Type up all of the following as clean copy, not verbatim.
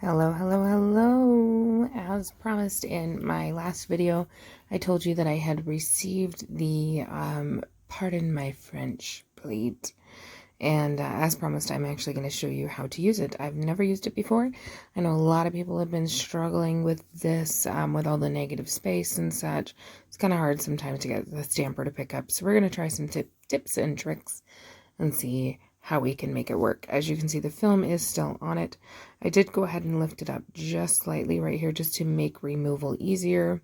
Hello, hello, hello. As promised in my last video, I told you that I had received the, pardon my French, plate. And as promised, I'm actually going to show you how to use it. I've never used it before. I know a lot of people have been struggling with this, with all the negative space and such. It's kind of hard sometimes to get the stamper to pick up. So we're going to try some tips and tricks and see how we can make it work. As you can see, the film is still on it. I did go ahead and lift it up just slightly right here just to make removal easier,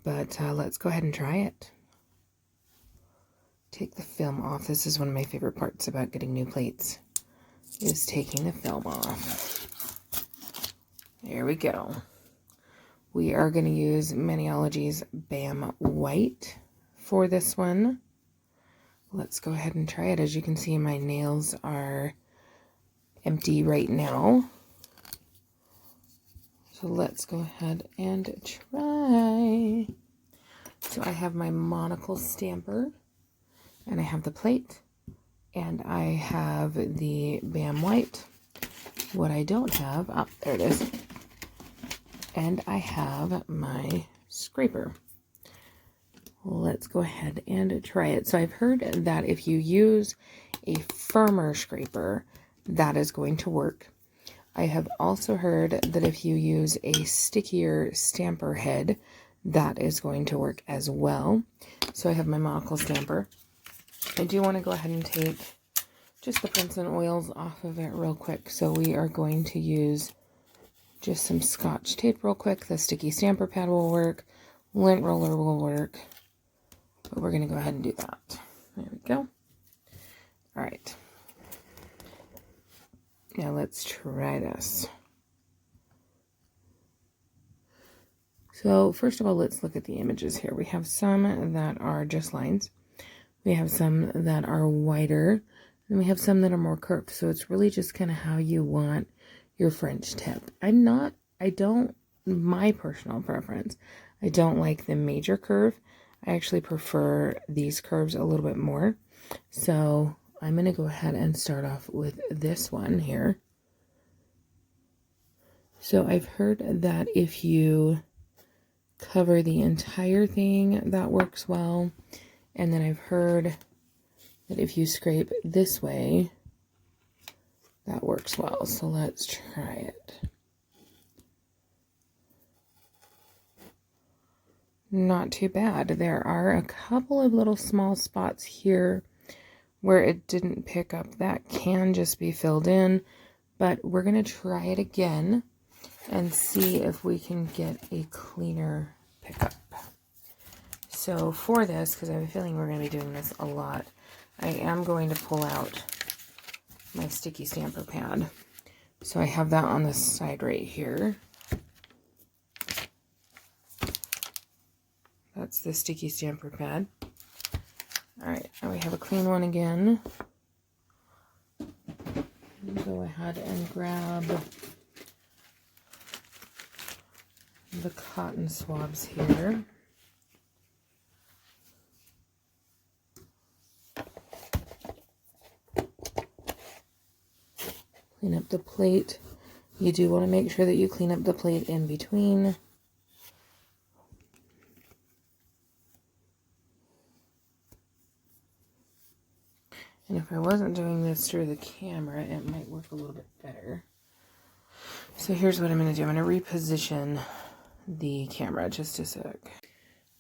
but let's go ahead and try it. Take the film off. This is one of my favorite parts about getting new plates, is taking the film off. There we go. We are going to use Maniology's Bam White for this one. Let's go ahead and try it. As you can see, my nails are empty right now. So let's go ahead and try. So I have my monocle stamper, and I have the plate, and I have the Bam White. What I don't have, there it is. And I have my scraper. Let's go ahead and try it. So I've heard that if you use a firmer scraper, that is going to work. I have also heard that if you use a stickier stamper head, that is going to work as well. So I have my monocle stamper. I do want to go ahead and take just the prints and oils off of it real quick. So we are going to use just some Scotch tape real quick. The sticky stamper pad will work. Lint roller will work. But we're going to go ahead and do that. There we go. All right. Now let's try this. So first of all, let's look at the images here. We have some that are just lines. We have some that are wider. And we have some that are more curved. So it's really just kind of how you want your French tip. My personal preference, I don't like the major curve. I actually prefer these curves a little bit more. So I'm going to go ahead and start off with this one here. So I've heard that if you cover the entire thing, that works well. And then I've heard that if you scrape this way, that works well. So let's try it. Not too bad. There are a couple of little small spots here where it didn't pick up. That can just be filled in, but we're going to try it again and see if we can get a cleaner pickup. So for this, because I have a feeling we're going to be doing this a lot, I am going to pull out my sticky stamper pad. So I have that on the side right here. That's the sticky stamper pad. Alright, now we have a clean one again. Go ahead and grab the cotton swabs here. Clean up the plate. You do want to make sure that you clean up the plate in between. And if I wasn't doing this through the camera, it might work a little bit better. So here's what I'm going to do. I'm going to reposition the camera just a sec.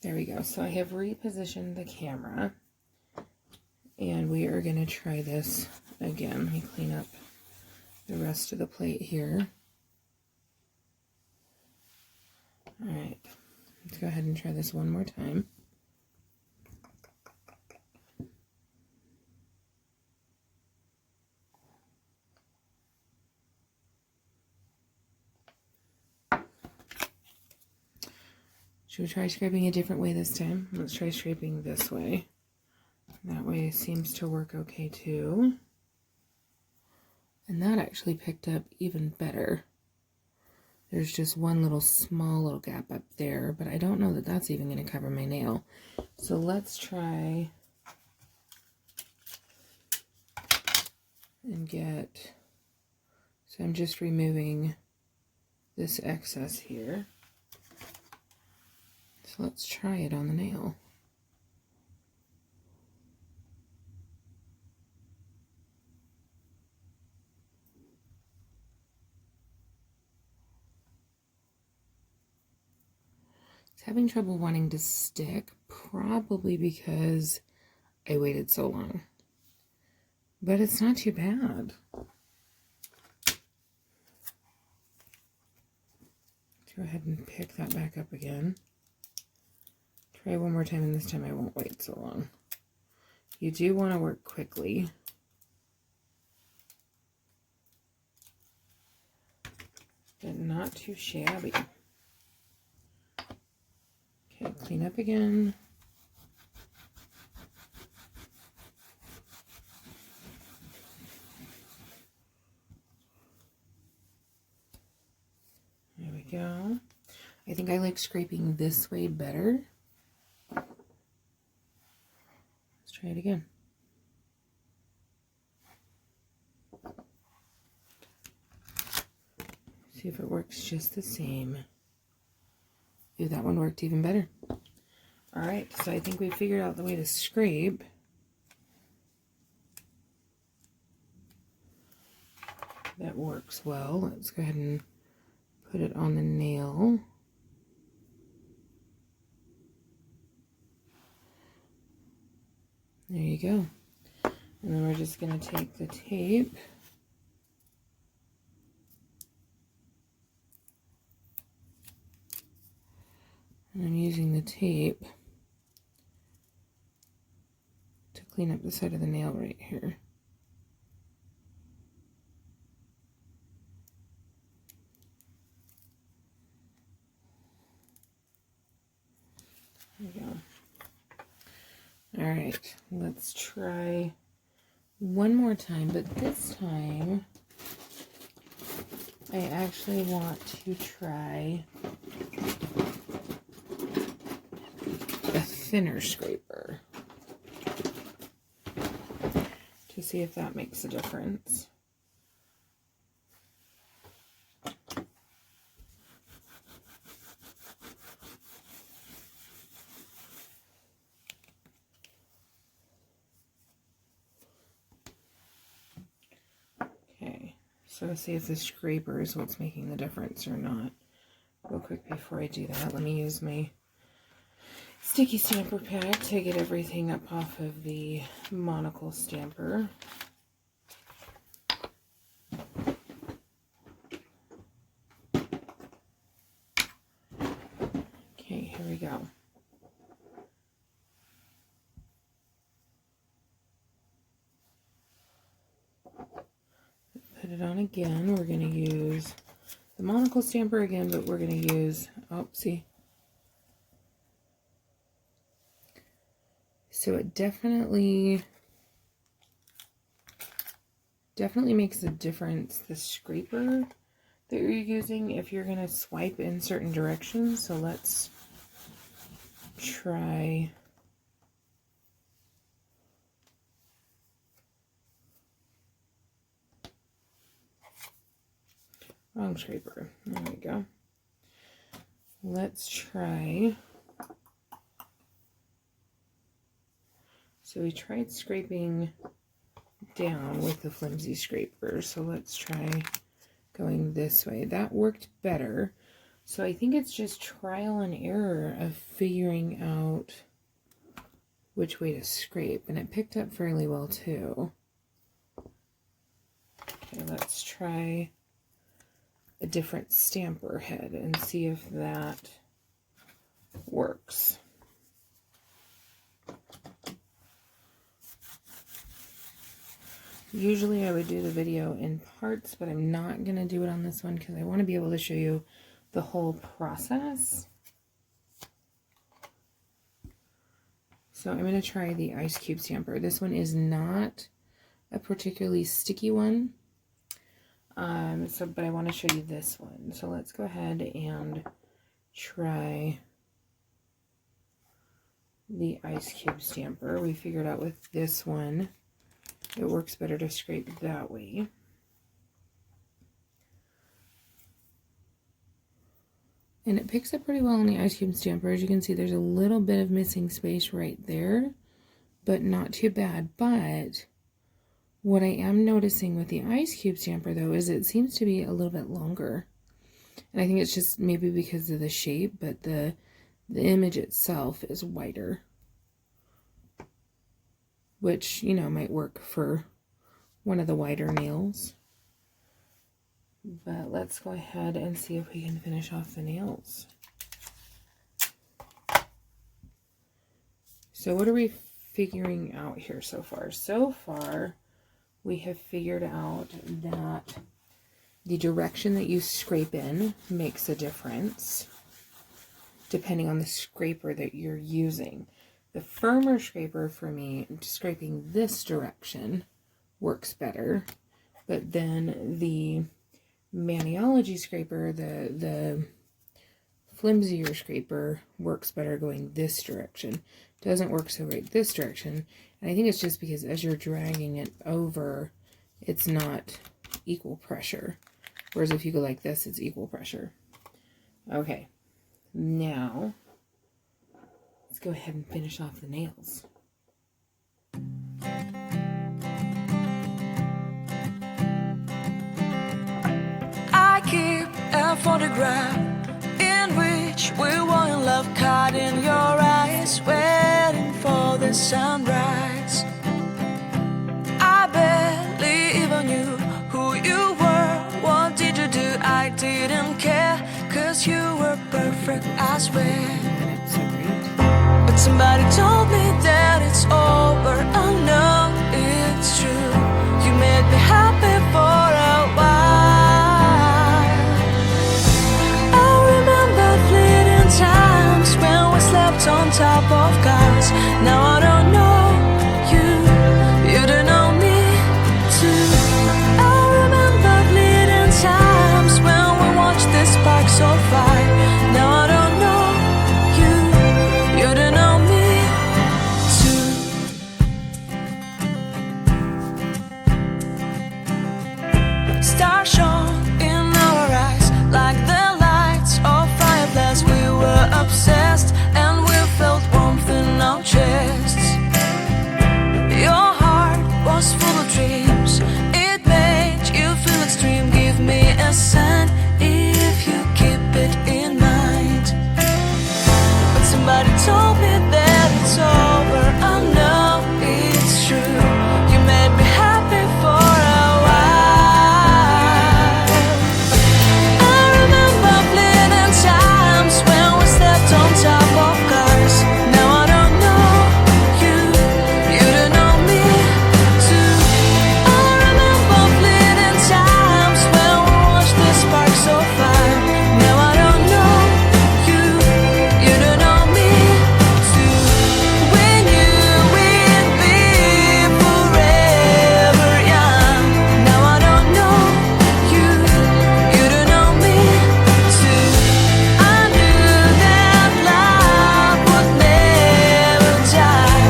There we go. So I have repositioned the camera. And we are going to try this again. Let me clean up the rest of the plate here. Alright. Let's go ahead and try this one more time. Should we try scraping a different way this time? Let's try scraping this way. That way it seems to work okay too. And that actually picked up even better. There's just one small little gap up there, but I don't know that that's even going to cover my nail. So let's try and get, so I'm just removing this excess here. So let's try it on the nail. It's having trouble wanting to stick, probably because I waited so long. But it's not too bad. Go ahead and pick that back up again. Try one more time, and this time I won't wait so long. You do want to work quickly. But not too shabby. Okay, clean up again. There we go. I think I like scraping this way better. Let's try it again. See if it works just the same. Ooh, that one worked even better. Alright, so I think we figured out the way to scrape. That works well. Let's go ahead and put it on the nail. There you go. And then we're just going to take the tape. And I'm using the tape to clean up the side of the nail right here. There we go. Alright, let's try one more time, but this time I actually want to try a thinner scraper to see if that makes a difference. Okay, so see if the scraper is what's making the difference or not. Real quick before I do that, let me use my sticky stamper pad to get everything up off of the monocle stamper. Okay, here we go. Put it on again. We're going to use the monocle stamper again, but we're going to use, oh, see. So it definitely makes a difference, the scraper that you're using, if you're going to swipe in certain directions. So let's try wrong scraper. There we go. Let's try. So we tried scraping down with the flimsy scraper. So let's try going this way. That worked better. So I think it's just trial and error of figuring out which way to scrape. And it picked up fairly well too. Okay, let's try a different stamper head and see if that works. Usually I would do the video in parts, but I'm not going to do it on this one because I want to be able to show you the whole process. So I'm going to try the ice cube stamper. This one is not a particularly sticky one. But I want to show you this one. So let's go ahead and try the ice cube stamper. We figured out with this one, it works better to scrape that way. And it picks up pretty well on the ice cube stamper. As you can see, there's a little bit of missing space right there, but not too bad. But what I am noticing with the ice cube stamper, though, is it seems to be a little bit longer. And I think it's just maybe because of the shape, but the image itself is wider, which, you know, might work for one of the wider nails. But let's go ahead and see if we can finish off the nails. So what are we figuring out here so far? So far, we have figured out that the direction that you scrape in makes a difference depending on the scraper that you're using. The firmer scraper for me, scraping this direction works better, but then the Maniology scraper, the flimsier scraper, works better going this direction. Doesn't work so great this direction, and I think it's just because as you're dragging it over, it's not equal pressure. Whereas if you go like this, it's equal pressure. Okay, now let's go ahead and finish off the nails. I keep a photograph in which we were in love, caught in your eyes, waiting for the sunrise. I barely even knew who you were. What did you do? I didn't care, 'cause you were perfect, I swear. But somebody told me that it's over. I know it's true. You made me happy for a while. I remember fleeting times when we slept on top of cars. Now I don't know you, you don't know me too. I remember fleeting times when we watched the sparks so fire. Now I don't know you, you don't know me too. Stars shone in our eyes like the lights of fireflies. We were obsessed and we felt warmth in our chests. Your heart was full of dreams. It made you feel extreme. Give me a sign if you keep it in mind. But somebody told me that it's over. I know it's true. You made me happy for a while. I remember fleeting times when we slept on top of cars. Now I don't know you, you don't know me too. I remember fleeting times when we watched the sparks so fire. Now I don't know you, you don't know me too. We knew we'd be forever young. Now I don't know you, you don't know me too. I knew that love would never die.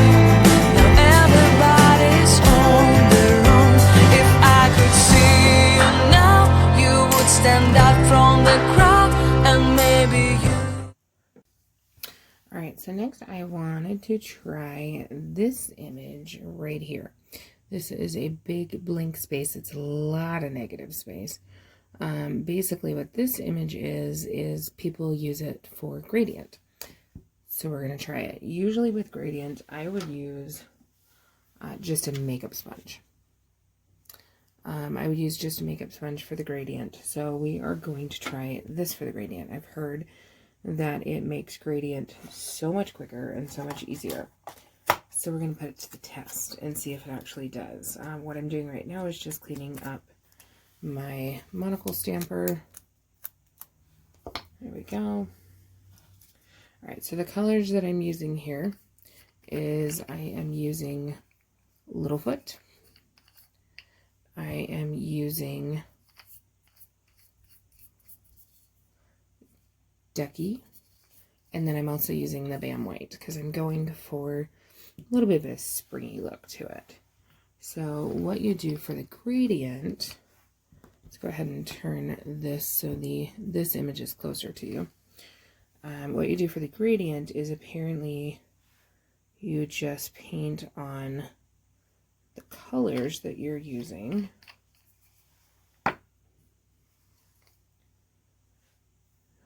Now everybody's on their own. If I could see you now, you would stand out from the crowd, and maybe you. Alright, so next I wanted to try this image right here. This is a big blank space. It's a lot of negative space. Basically what this image is people use it for gradient. So we're going to try it. Usually with gradient, I would use just a makeup sponge. I would use just a makeup sponge for the gradient. So we are going to try this for the gradient. I've heard that it makes gradient so much quicker and so much easier. So we're going to put it to the test and see if it actually does. What I'm doing right now is just cleaning up my monocle stamper. There we go. Alright, so the colors that I'm using here is I am using Littlefoot. I am using Ducky, and then I'm also using the Bam White because I'm going for a little bit of a springy look to it. So what you do for the gradient, let's go ahead and turn this so this image is closer to you. what you do for the gradient is apparently you just paint on the colors that you're using.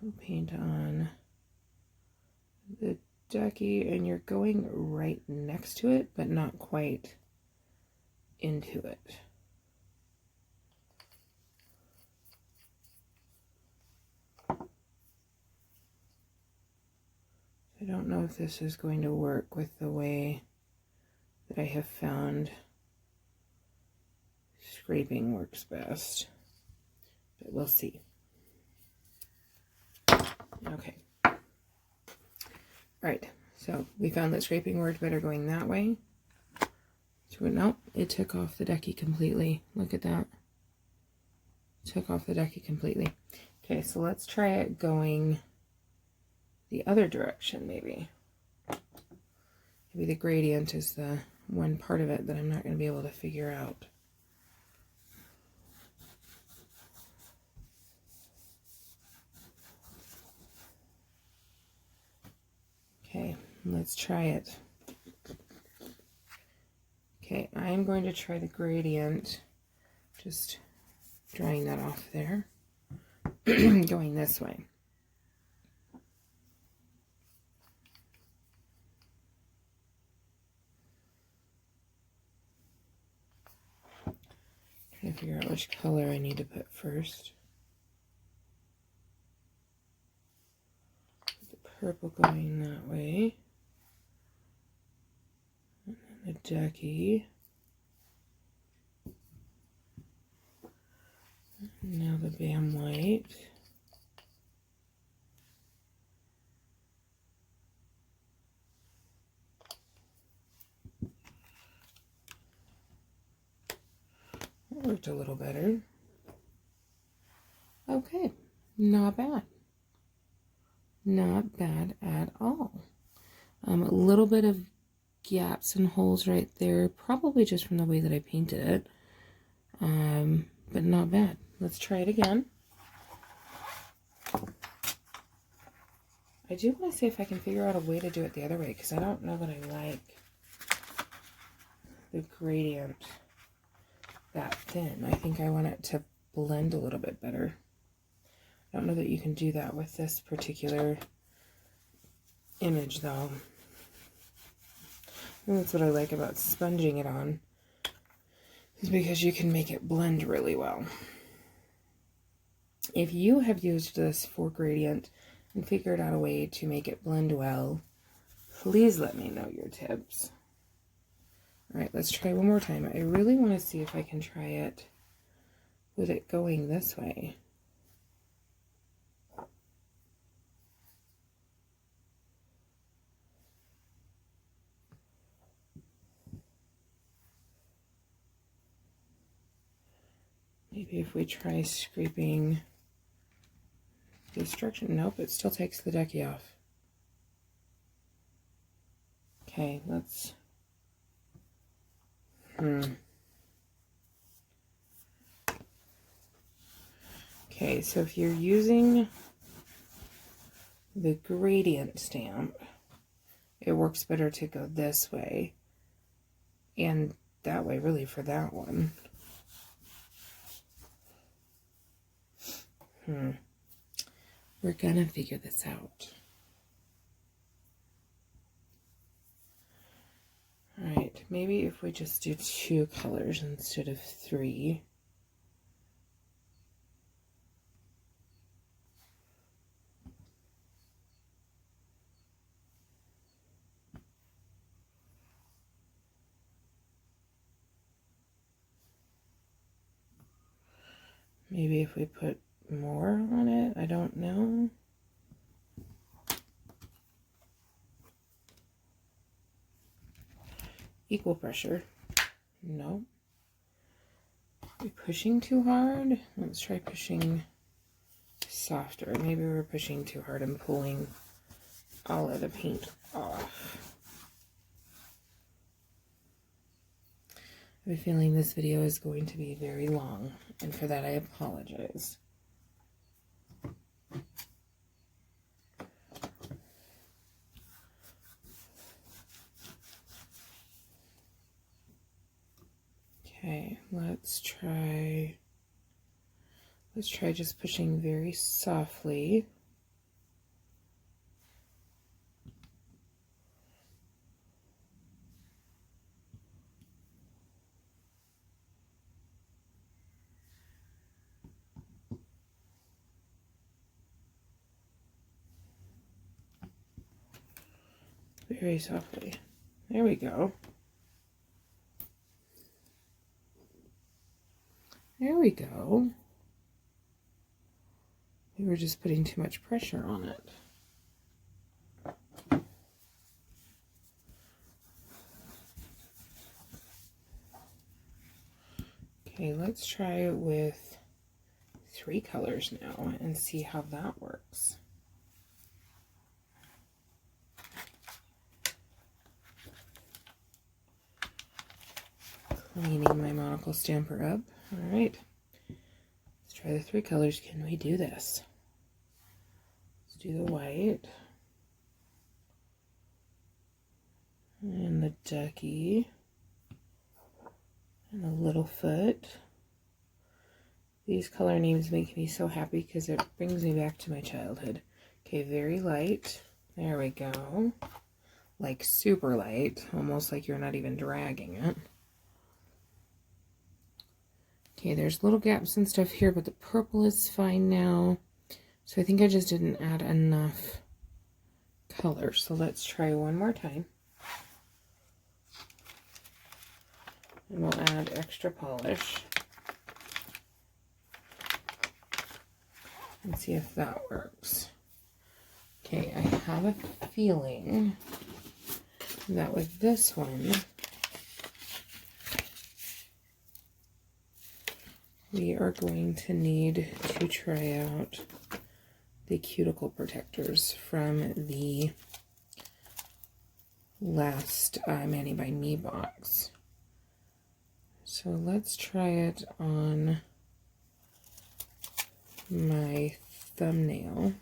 We'll paint on the ducky, and you're going right next to it, but not quite into it. I don't know if this is going to work with the way that I have found scraping works best, but we'll see. Okay. All right, so we found that scraping worked better going that way. So nope, it took off the ducky completely. Look at that. Took off the ducky completely. Okay, so let's try it going the other direction, maybe. Maybe the gradient is the one part of it that I'm not going to be able to figure out. Okay, let's try it. Okay, I'm going to try the gradient, just drying that off there, going this way. Trying to figure out which color I need to put first. The purple going that way. And then the ducky. Now the Bam white. That worked a little better. Okay, not bad. Not bad at all. A little bit of gaps and holes right there, probably just from the way that I painted it, but not bad. Let's try it again. I do want to see if I can figure out a way to do it the other way, because I don't know that I like the gradient that thin. I think I want it to blend a little bit better. I don't know that you can do that with this particular image, though. And that's what I like about sponging it on, is because you can make it blend really well. If you have used this for gradient and figured out a way to make it blend well, please let me know your tips. All right, let's try one more time. I really want to see if I can try it with it going this way. Maybe if we try scraping the instruction. Nope, it still takes the ducky off. Okay, let's... Okay, so if you're using the gradient stamp, it works better to go this way and that way, really, for that one. We're gonna figure this out. Alright, maybe if we just do 2 colors instead of 3. Maybe if we put more on it, I don't know. Equal pressure. No. Are we pushing too hard? Let's try pushing softer. Maybe we're pushing too hard and pulling all of the paint off. I have a feeling this video is going to be very long, and for that I apologize. let's try just pushing very softly. Very softly. There we go. There we go. We were just putting too much pressure on it. Okay, let's try it with 3 colors now and see how that works. Cleaning my monocle stamper up. All right, let's try the 3 colors. Can we do this? Let's do the white and the ducky and the little foot. These color names make me so happy because it brings me back to my childhood. Okay, very light. There we go. Like super light, almost like you're not even dragging it. Okay, there's little gaps and stuff here, but the purple is fine now. So I think I just didn't add enough color. So let's try one more time. And we'll add extra polish. And see if that works. Okay, I have a feeling that with this one, we are going to need to try out the cuticle protectors from the last Mani by Me box. So let's try it on my thumbnail.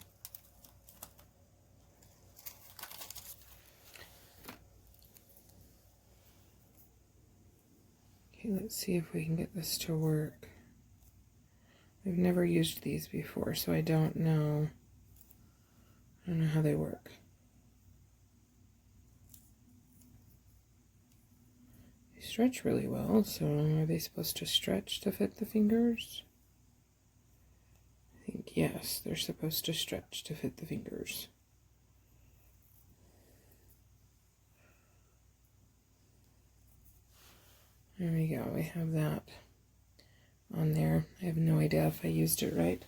Okay, let's see if we can get this to work. I've never used these before, so I don't know how they work. They stretch really well, so are they supposed to stretch to fit the fingers? I think yes, they're supposed to stretch to fit the fingers. There we go, we have that on there. I have no idea if I used it right.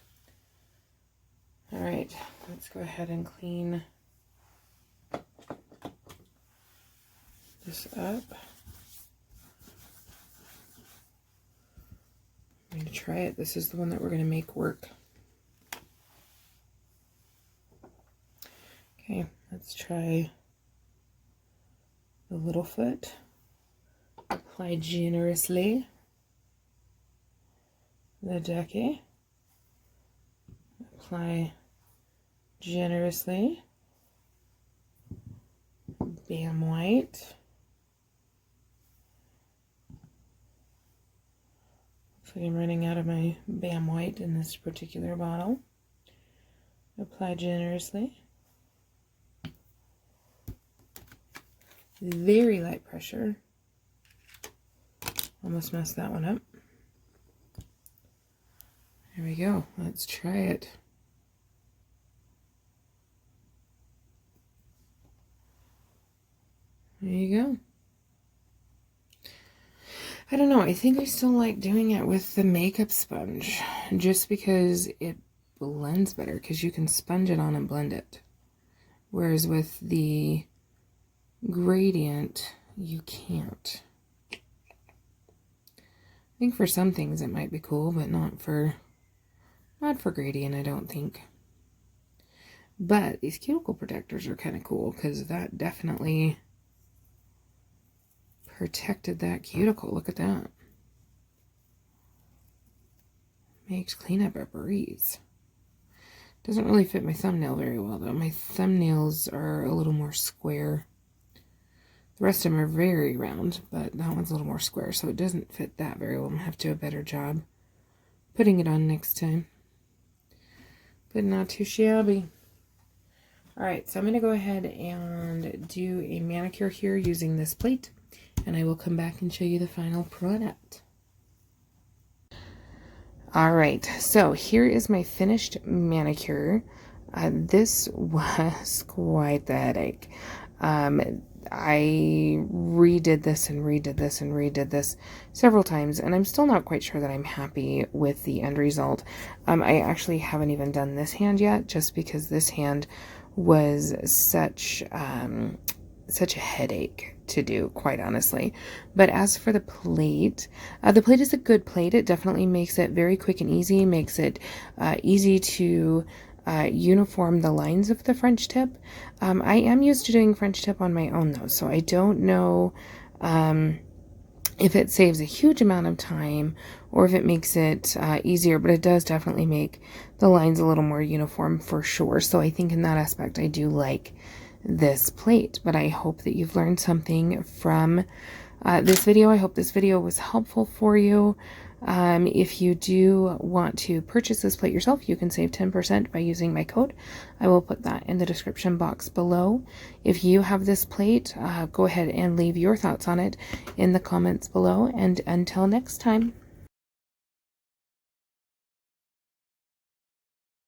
Alright, let's go ahead and clean this up. I'm going to try it. This is the one that we're going to make work. Okay, let's try the little foot. Apply generously. The ducky. Apply generously. Bam white. Looks like I'm running out of my Bam white in this particular bottle. Apply generously. Very light pressure. Almost messed that one up. There we go. Let's try it. There you go. I don't know. I think I still like doing it with the makeup sponge just because it blends better because you can sponge it on and blend it. Whereas with the gradient, you can't. I think for some things it might be cool, but not for gradient, I don't think. But these cuticle protectors are kind of cool because that definitely protected that cuticle. Look at that. Makes cleanup a breeze. Doesn't really fit my thumbnail very well though. My thumbnails are a little more square. The rest of them are very round, but that one's a little more square, so it doesn't fit that very well. I'm going to have to do a better job putting it on next time. But not too shabby. Alright, so I'm going to go ahead and do a manicure here using this plate, and I will come back and show you the final product. Alright, so here is my finished manicure. This was quite the headache. I redid this and redid this and redid this several times, and I'm still not quite sure that I'm happy with the end result. I actually haven't even done this hand yet, just because this hand was such a headache to do, quite honestly. But as for the plate is a good plate. It definitely makes it very quick and easy, makes it easy to uniform the lines of the French tip. I am used to doing French tip on my own though, so I don't know if it saves a huge amount of time or if it makes it easier, but it does definitely make the lines a little more uniform for sure. So I think in that aspect I do like this plate. But I hope that you've learned something from this video. I hope this video was helpful for you. If you do want to purchase this plate yourself, you can save 10% by using my code. I will put that in the description box below. If you have this plate, go ahead and leave your thoughts on it in the comments below. And until next time.